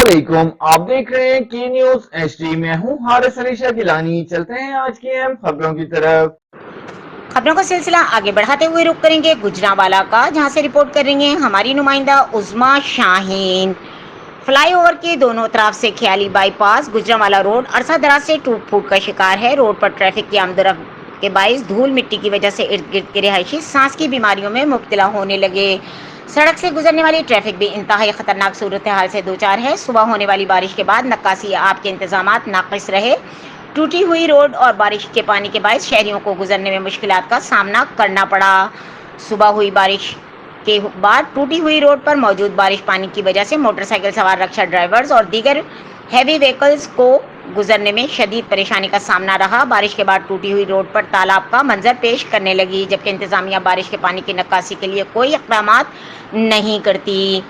अस्सलामुअलैकुम। आप देख रहे हैं की न्यूज एचडी। मैं हूं हारिस अली शाह गिलानी। चलते हैं आज की अहम खबरों की तरफ। खबरों का सिलसिला आगे बढ़ाते हुए रुक करेंगे गुजरांवाला का, जहां से रिपोर्ट कर रही हैं हमारी नुमाइंदा उज़्मा शाहीन। फ्लाईओवर के दोनों तरफ से ख्याली बाईपास गुजरांवाला रोड अरसा दराज से टूट फूट का शिकार है। रोड पर ट्रैफिक की आमदोरफ्त के बाइस धूल मिट्टी की वजह से इर्द गिर्द के रिहायशी सांस की बीमारियों में मुब्तला होने लगे। सड़क से गुजरने वाली ट्रैफिक भी इंतहाई खतरनाक सूरत हाल से दो चार है। सुबह होने वाली बारिश के बाद नक्कासी आब के इंतजाम नाकिस रहे। टूटी हुई रोड और बारिश के पानी के बायस शहरियों को गुजरने में मुश्किलात का सामना करना पड़ा। सुबह हुई बारिश के बाद टूटी हुई रोड पर मौजूद बारिश पानी की वजह से मोटरसाइकिल सवार रक्षा ड्राइवर्स और दीगर हैवी व्हीकल्स को गुजरने में शदीद परेशानी का सामना रहा। बारिश के बाद टूटी हुई रोड पर तालाब का मंजर पेश करने लगी, जबकि इंतजामिया बारिश के पानी की निकासी के लिए कोई इक़दामात नहीं करती।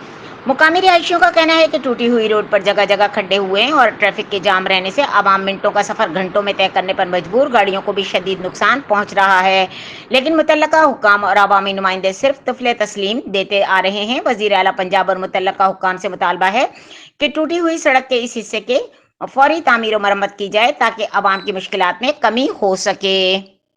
मुकामी रिहायशियों का कहना है कि टूटी हुई रोड पर जगह जगह खड्डे हुए हैं और ट्रैफिक के जाम रहने से आवाम मिनटों का सफर घंटों में तय करने पर मजबूर। गाड़ियों को भी शदीद नुकसान पहुंच रहा है, लेकिन मुतल्लका हुक्काम और आवामी नुमाइंदे सिर्फ तफले तस्लीम देते आ रहे हैं। वजीर आला पंजाब और मुतल्लका हुक्काम से मुतालबा है कि टूटी हुई सड़क के इस हिस्से के फौरी तामीर और मरम्मत की जाए ताकि आवाम की मुश्किलात में कमी हो सके।